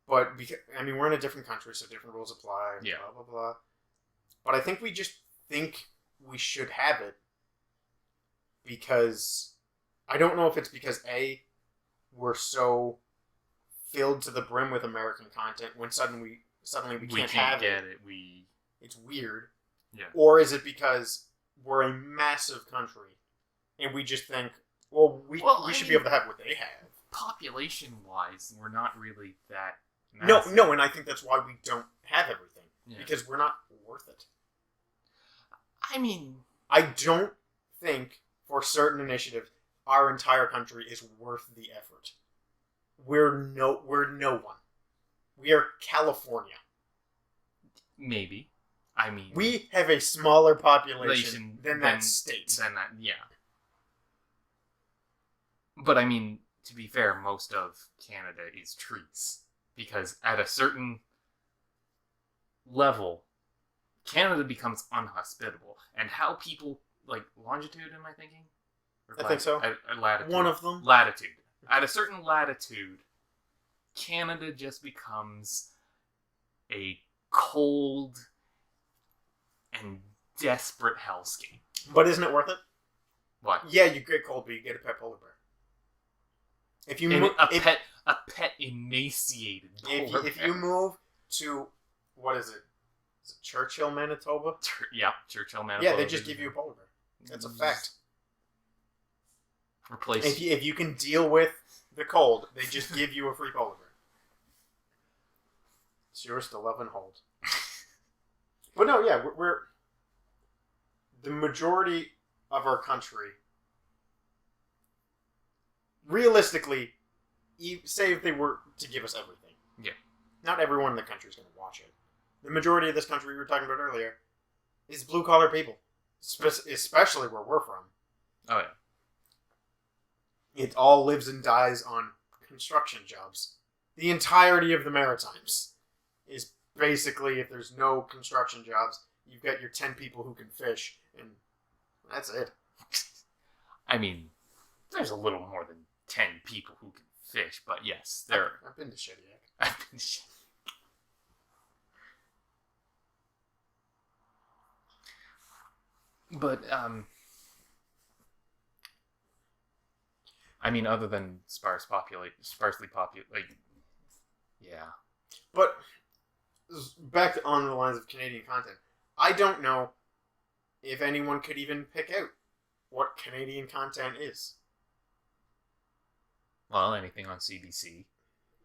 But, we're in a different country, so different rules apply, yeah. Blah, blah, blah. But I think we just think we should have it because... I don't know if it's because, A, we're so filled to the brim with American content when suddenly we can't have get it. It's weird. Yeah. Or is it because we're a massive country and we just think, we should be able to have what they have. Population-wise, we're not really that massive. No, and I think that's why we don't have everything. Yeah. Because we're not worth it. I mean... I don't think, for certain initiatives, our entire country is worth the effort. We're no one. We are California. Maybe. We have a smaller population than that state. Yeah. But to be fair, most of Canada is trees. Because at a certain level, Canada becomes unhospitable. And how people, longitude, am I thinking? I think so. Latitude. One of them. Latitude. At a certain latitude, Canada just becomes a cold and desperate hellscape. But isn't it worth it? What? Yeah, you get cold, but you get a pet polar bear. If you a pet emaciated polar bear. If you move to, what is it? Is it Churchill, Manitoba? Churchill, Manitoba. Yeah, they just give you a polar bear. That's a fact. Replace. If you can deal with the cold, they just give you a free polar bear. It's yours to love and hold. But no, yeah, we're the majority of our country. Realistically, say if they were to give us everything. Yeah. Not everyone in the country is going to watch it. The majority of this country we were talking about earlier is blue-collar people. Especially where we're from. Oh, yeah. It all lives and dies on construction jobs. The entirety of the Maritimes is basically, if there's no construction jobs, you've got your 10 people who can fish, and that's it. There's a little more than 10 people who can fish, but yes, I've been to Shediac. But, other than sparsely populated, yeah. But back on the lines of Canadian content, I don't know if anyone could even pick out what Canadian content is. Well, anything on CBC.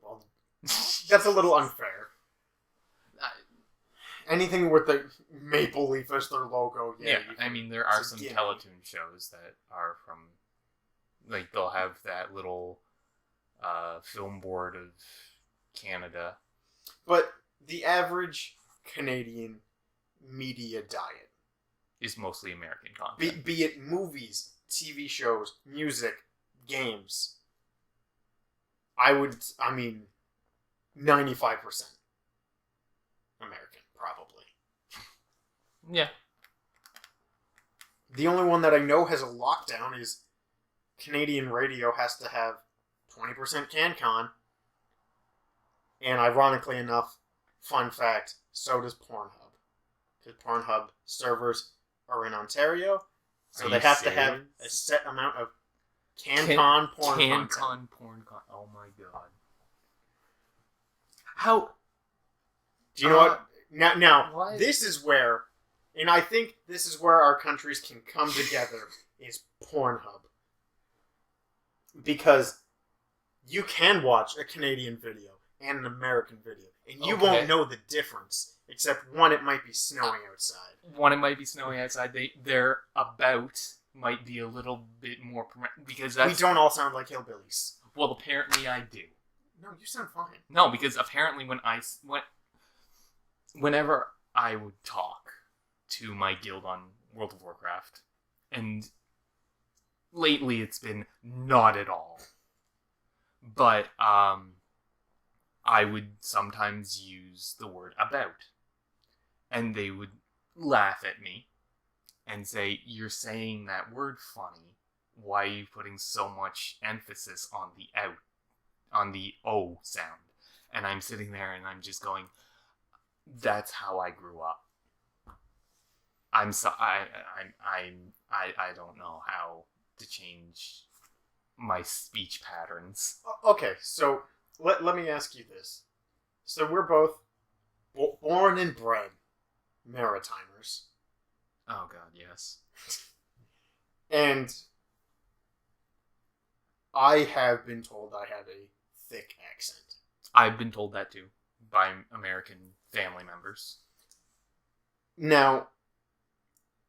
Well, that's a little unfair. Anything with the maple leaf as their logo, yeah. I mean, there are some Teletoon shows that are from, like, they'll have that little film board of Canada. But the average Canadian media diet is mostly American content. Be it movies, TV shows, music, games. I mean, 95% American, probably. Yeah. The only one that I know has a lockdown is Canadian radio has to have 20% CanCon. And ironically enough, fun fact, so does Pornhub. Because Pornhub servers are in Ontario, so they have to have a set amount of CanCon porn content. CanCon porn content. Oh my god. How? Do you know what? Now what? This is where, and I think this is where our countries can come together, is Pornhub. Because you can watch a Canadian video and an American video, and you won't know the difference, except one, it might be snowing outside. One, it might be snowing outside. Their about might be a little bit more, because that's... We don't all sound like hillbillies. Well, apparently I do. No, you sound fine. No, because apparently whenever I would talk to my guild on World of Warcraft, and lately it's been not at all, but I would sometimes use the word about, and they would laugh at me and say, "You're saying that word funny. Why are you putting so much emphasis on the out, on the O sound?" And I'm sitting there and I'm just going, "That's how I grew up. I don't know how to change my speech patterns." Okay, so let me ask you this. So we're both born and bred Maritimers. Oh god, yes. And I have been told I have a thick accent. I've been told that too by American family members. Now,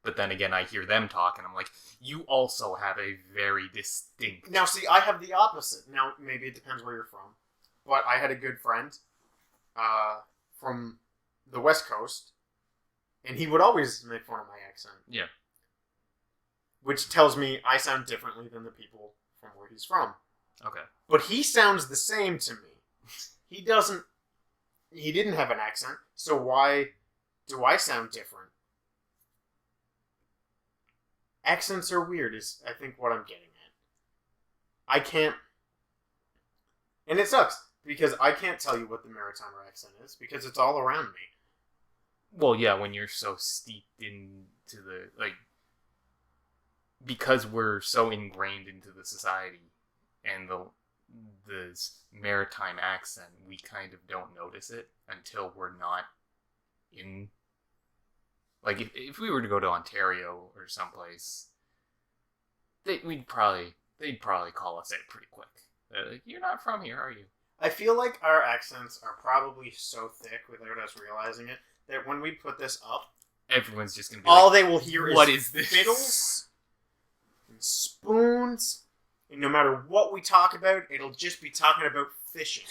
but then again, I hear them talk, and I'm like, you also have a very distinct... Now, see, I have the opposite. Now, maybe it depends where you're from. But I had a good friend from the West Coast, and he would always make fun of my accent. Yeah. Which tells me I sound differently than the people from where he's from. Okay. But he sounds the same to me. He didn't have an accent, so why do I sound different? Accents are weird, is I think what I'm getting at. I can't... And it sucks, because I can't tell you what the Maritimer accent is, because it's all around me. Well, yeah, when you're so steeped into the... like, because we're so ingrained into the society and the maritime accent, we kind of don't notice it until we're not in... Like, if we were to go to Ontario or someplace, they'd probably call us out pretty quick. They're like, "You're not from here, are you?" I feel like our accents are probably so thick without us realizing it that when we put this up, everyone's just going to be all like, they will hear "What is this?" fiddles and spoons, and no matter what we talk about, it'll just be talking about fishing.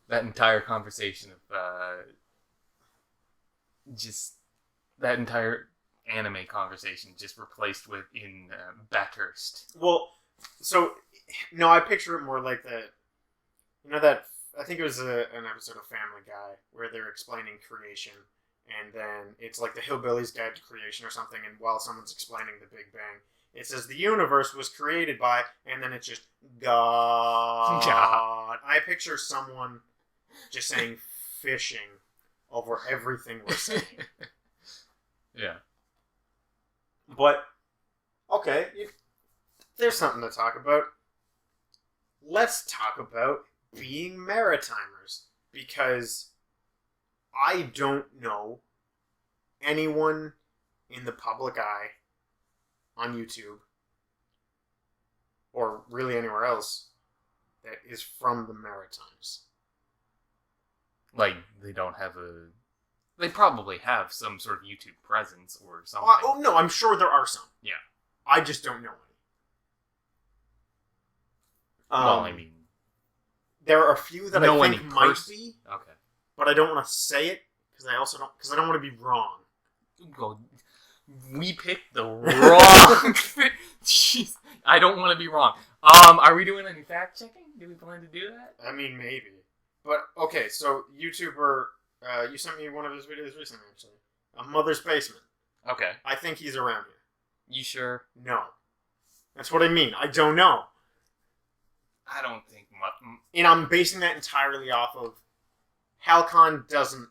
That entire conversation of just that entire anime conversation just replaced with in Bathurst. Well, so no, I picture it more like that. You know that I think it was an episode of Family Guy where they're explaining creation, and then it's like the Hillbillies Guide to Creation or something. And while someone's explaining the Big Bang, it says the universe was created by, and then it's just God. Yeah. I picture someone just saying fishing over everything we're saying. Yeah. But, okay, there's something to talk about. let's talk about being Maritimers. Because I don't know anyone in the public eye on YouTube, or really anywhere else, that is from the Maritimes. Like, they probably have some sort of YouTube presence or something. Oh, no, I'm sure there are some. Yeah. I just don't know any. Well, I mean... There are a few that I think might be. Okay. But I don't want to say it, because I don't want to be wrong. Go. We picked the wrong... Jeez. I don't want to be wrong. Are we doing any fact checking? Do we plan to do that? I mean, maybe. But, okay, so YouTuber, you sent me one of his videos recently, actually. A Mother's Basement. Okay. I think he's around here. You sure? No. That's what I mean. I don't know. I don't think much. And I'm basing that entirely off of Halcon doesn't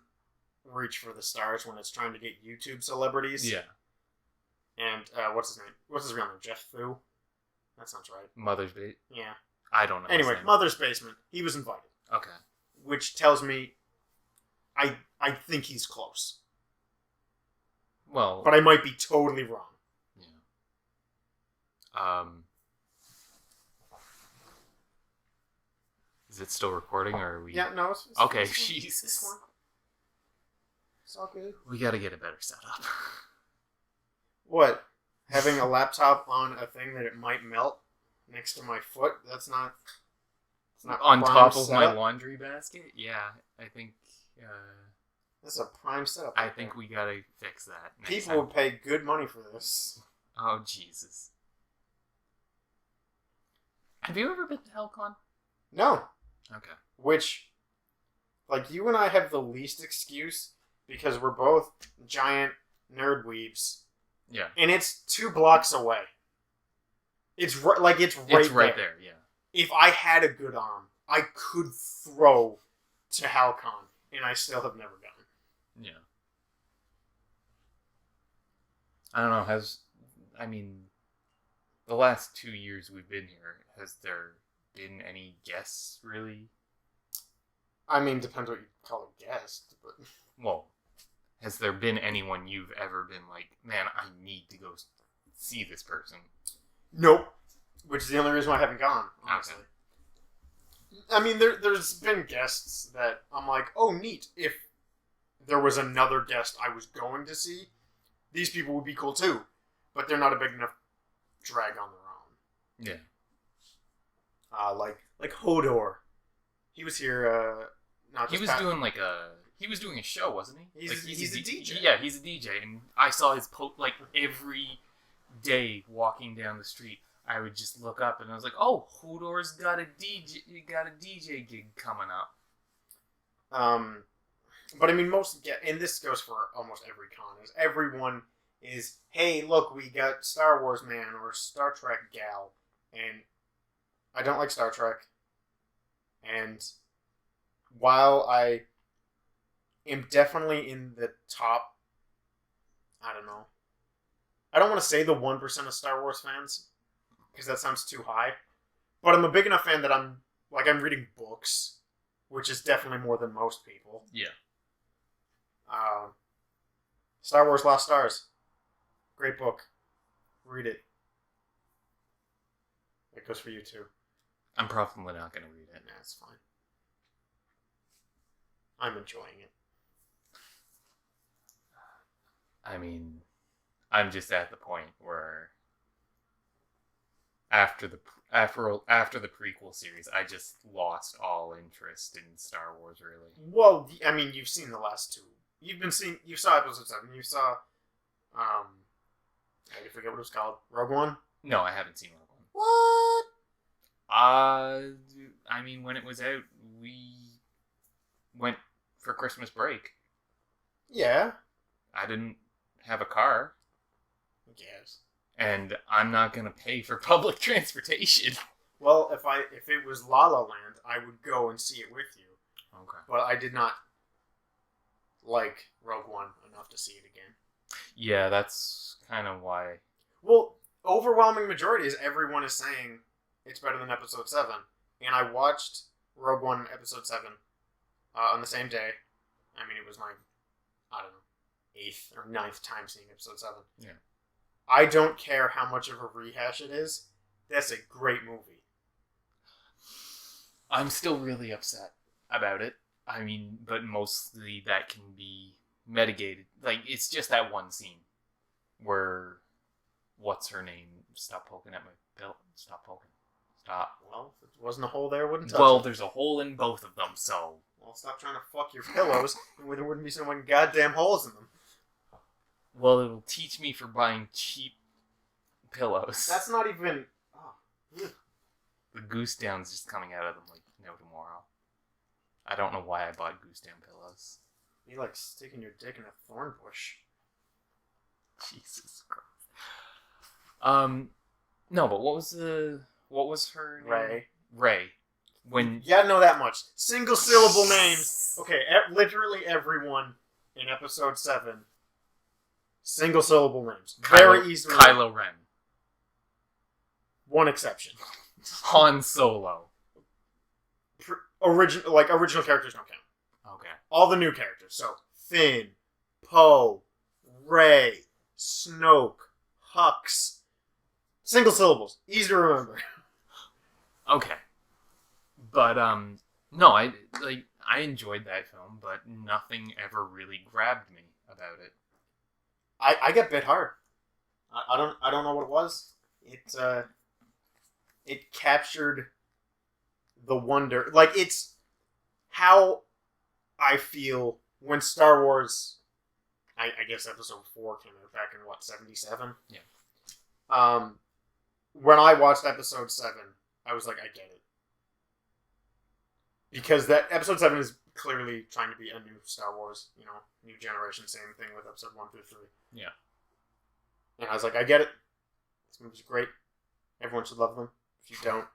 reach for the stars when it's trying to get YouTube celebrities. Yeah. And, what's his name? What's his real name? Jeff Fu? That sounds right. Mother's Basement? Yeah. I don't know. Anyway, Mother's Basement. He was invited. Okay. Which tells me I think he's close. Well... But I might be totally wrong. Yeah. Is it still recording, or are we... Yeah, no, it's okay, it's Jesus. It's all good. We gotta get a better setup. What? Having a laptop on a thing that it might melt next to my foot? That's not... It's not on top of setup. my laundry basket? Yeah, I think... That's a prime setup. I think we gotta fix that next People time. would pay good money for this. Oh, Jesus. Have you ever been to Hellcon? No. Okay. Which, like, you and I have the least excuse because we're both giant nerd weebs. Yeah. And it's 2 blocks away. It's right there. Yeah. If I had a good arm, I could throw to Halcon, and I still have never gone. Yeah. I don't know, the last 2 years we've been here, has there been any guests, really? I mean, depends what you call a guest, but... Well, has there been anyone you've ever been like, man, I need to go see this person? Nope. Which is the only reason why I haven't gone, honestly. Okay. I mean, there's been guests that I'm like, oh, neat. If there was another guest I was going to see, these people would be cool too. But they're not a big enough drag on their own. Yeah. Like Hodor. He was here, he was doing a show, wasn't he? He's a DJ. Yeah, he's a DJ, and I saw his every day walking down the street. I would just look up and I was like, "Oh, Hodor's got a DJ gig coming up." But I mean, and this goes for almost every con. Is everyone is, hey, look, we got Star Wars man or Star Trek gal, and I don't like Star Trek. And while I am definitely in the top, I don't know. I don't want to say the 1% of Star Wars fans, because that sounds too high. But I'm a big enough fan that I'm reading books, which is definitely more than most people. Yeah. Star Wars Lost Stars. Great book. Read it. It goes for you too. I'm probably not going to read it. Nah, it's fine. I'm enjoying it. I mean, I'm just at the point where after the prequel series, I just lost all interest in Star Wars, really. Well, I mean, you've seen the last 2. You saw episode 7. You saw, I forget what it was called. Rogue One? No, I haven't seen Rogue One. What? I mean, when it was out, we went for Christmas break. Yeah. I didn't have a car. I guess. And I'm not going to pay for public transportation. Well, if it was La La Land, I would go and see it with you. Okay. But I did not like Rogue One enough to see it again. Yeah, that's kind of why. Well, overwhelming majority is everyone is saying it's better than Episode 7. and I watched Rogue One Episode 7 on the same day. I mean, it was my, I don't know, 8th or 9th time seeing Episode 7. Yeah. I don't care how much of a rehash it is. That's a great movie. I'm still really upset about it. I mean, but mostly that can be mitigated. Like, it's just that one scene where, what's her name? Stop poking at my belt. Stop poking. Stop. Well, if there wasn't a hole there, wouldn't touch Well, it. there's a hole in both of them, so... Well, stop trying to fuck your pillows, and there wouldn't be so many goddamn holes in them. Well, it'll teach me for buying cheap pillows. That's not even... Oh. The goose down's just coming out of them like no tomorrow. I don't know why I bought goose down pillows. You like sticking your dick in a thorn bush. Jesus Christ. No, but what was her name? Ray. When You gotta know that much. Single syllable names. Okay, literally everyone in episode 7. Single syllable names. Very easily. Kylo Ren. One exception. Han Solo. Original characters don't count. Okay. All the new characters. So, Finn, Poe, Rey, Snoke, Hux. Single syllables. Easy to remember. Okay. But, no, I enjoyed that film, but nothing ever really grabbed me about it. I get bit hard. I don't know what it was. It captured the wonder. Like, it's how I feel when Star Wars, I guess episode 4 came out back in, what, 77? Yeah. When I watched episode 7, I was like, I get it. Because that episode 7 is clearly trying to be a new Star Wars, new generation, same thing with episode 1 through 3. Yeah. And I was like, I get it. This movie's great. Everyone should love them. If you don't,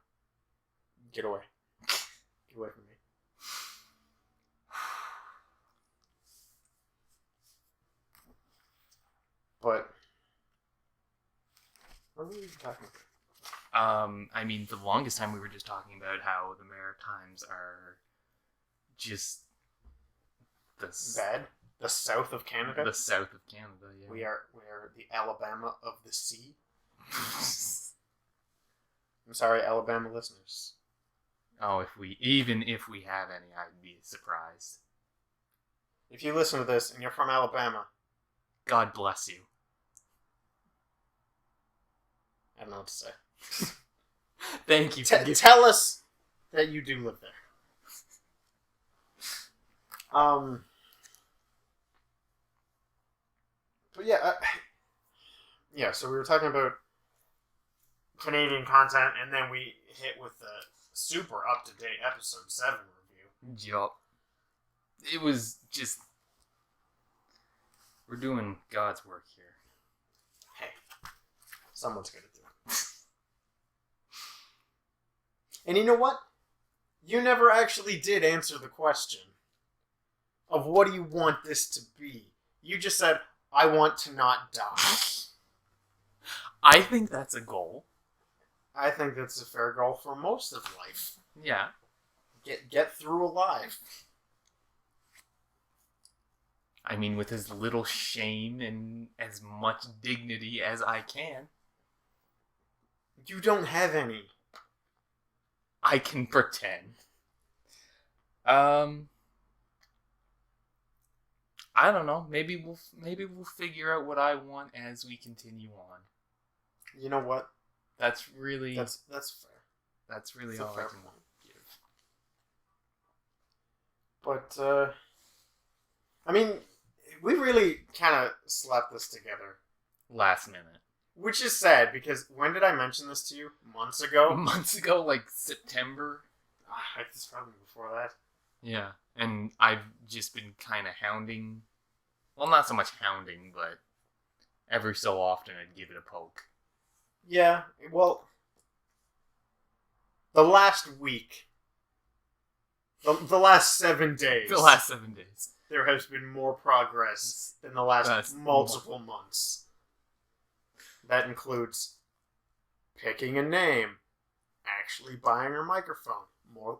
get away. Get away from me. But what were we talking about? I mean, for the longest time we were just talking about how the Maritimes are just Bad. The south of Canada. The south of Canada. Yeah. We are the Alabama of the sea. I'm sorry, Alabama listeners. Oh, even if we have any, I'd be surprised. If you listen to this and you're from Alabama, God bless you. I don't know what to say. Thank you. Tell us that you do live there. But yeah, so we were talking about Canadian content, and then we hit with the super up-to-date episode 7 review. Yup. It was just... We're doing God's work here. Hey, someone's gonna do it. And you know what? You never actually did answer the question of what do you want this to be. You just said, I want to not die. I think that's a goal. I think that's a fair goal for most of life. Yeah. Get through alive. I mean, with as little shame and as much dignity as I can. You don't have any. I can pretend. I don't know. Maybe we'll figure out what I want as we continue on. You know what? That's really that's fair. That's really That's all a fair I can point. give. But I mean, we really kind of slapped this together Last minute. which is sad because when did I mention this to you? Months ago. Months ago, like September. I think it's probably before that. Yeah, and I've just been kind of hounding. Well, not so much hounding, but every so often I'd give it a poke. Yeah, well, the last week, the last 7 days, The last 7 days. there has been more progress than the last multiple months. That includes picking a name, actually buying a microphone,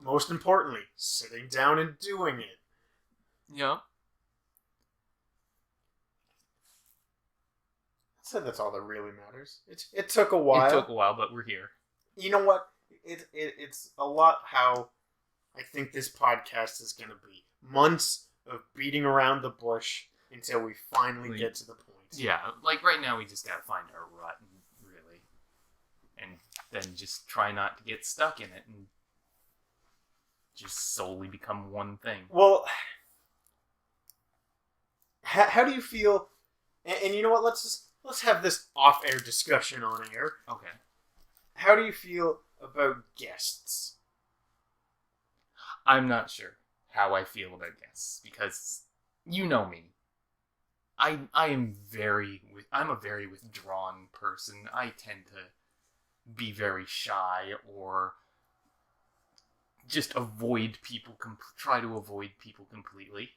most importantly, sitting down and doing it. Yeah. I said that's all that really matters. It took a while. It took a while, but we're here. You know what? It's a lot how I think this podcast is going to be. Months of beating around the bush until we finally get to the point. Yeah, like right now we just gotta find our rut, really. And then just try not to get stuck in it and just solely become one thing. Well, how do you feel? And you know what? Let's have this off-air discussion on air. Okay. How do you feel about guests? I'm not sure how I feel about guests because you know me. I'm a very withdrawn person. I tend to be very shy or just avoid people. Try to avoid people completely.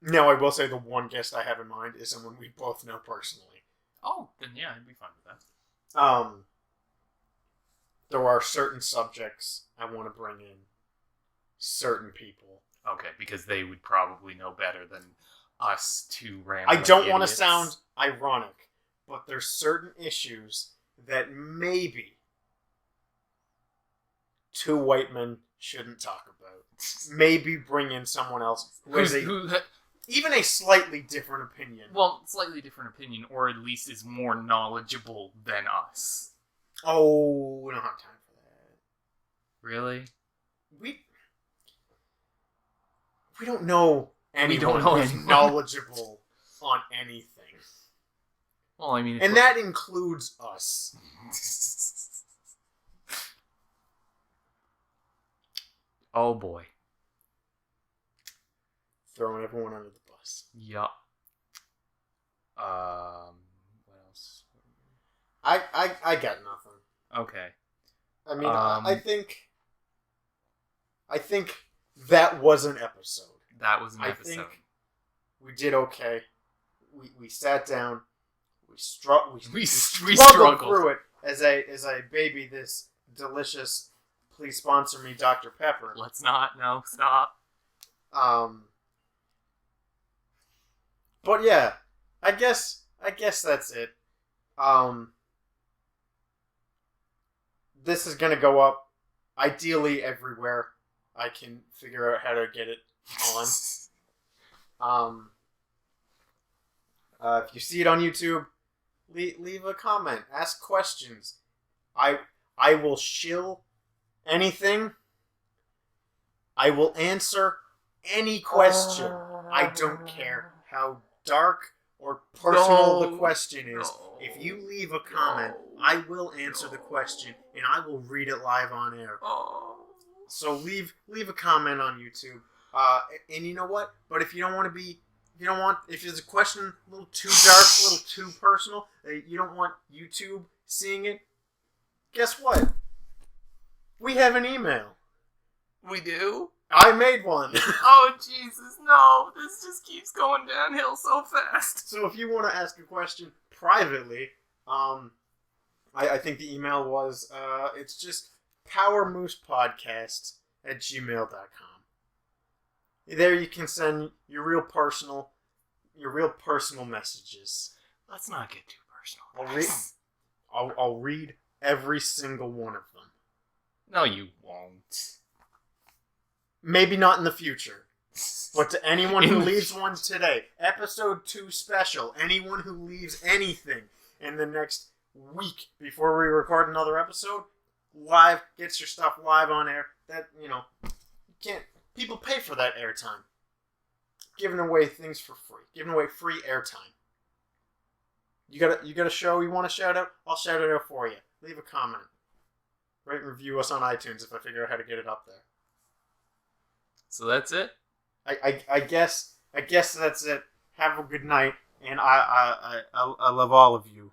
Now, I will say the one guest I have in mind is someone we both know personally. Oh, then yeah, I'd be fine with that. There are certain subjects I want to bring in. Certain people. Okay, because they would probably know better than us two random I don't idiots. want to sound ironic, but there's certain issues that maybe two white men shouldn't talk about. Maybe bring in someone else who has even a slightly different opinion. Well, slightly different opinion, or at least is more knowledgeable than us. Oh, we don't have time for that. Really? We don't know anyone who's knowledgeable on anything. Well, I mean... And that includes us. Oh, boy. Throwing everyone under the bus. Yup. What else? I got nothing. Okay. I mean, I think that was an episode. That was an episode. I think we did okay. We sat down. We struggled through it as I baby this delicious. Please sponsor me, Dr. Pepper. Let's not. No, stop. But yeah, I guess that's it. This is gonna go up, ideally everywhere I can figure out how to get it on. If you see it on YouTube, leave a comment, ask questions. I will shill anything. I will answer any question. I don't care how dark or personal the question is. If you leave a comment, I will answer the question and I will read it live on air. So leave a comment on YouTube. And you know what? But if you don't want to be, if there's a question a little too dark, a little too personal, you don't want YouTube seeing it, guess what? We have an email. We do? I made one. Oh, Jesus, no. This just keeps going downhill so fast. So if you want to ask a question privately, I think the email was, it's just powermoosepodcast@gmail.com. There you can send your real personal messages. Let's not get too personal. I'll read every single one of them. No, you won't. Maybe not in the future. But to anyone who leaves one today, episode 2 special, anyone who leaves anything in the next week before we record another episode, live, gets your stuff live on air. That, people pay for that airtime. Giving away things for free. Giving away free airtime. You got a show you want to shout out? I'll shout it out for you. Leave a comment. Rate and review us on iTunes if I figure out how to get it up there. So that's it? I guess that's it. Have a good night, and I love all of you.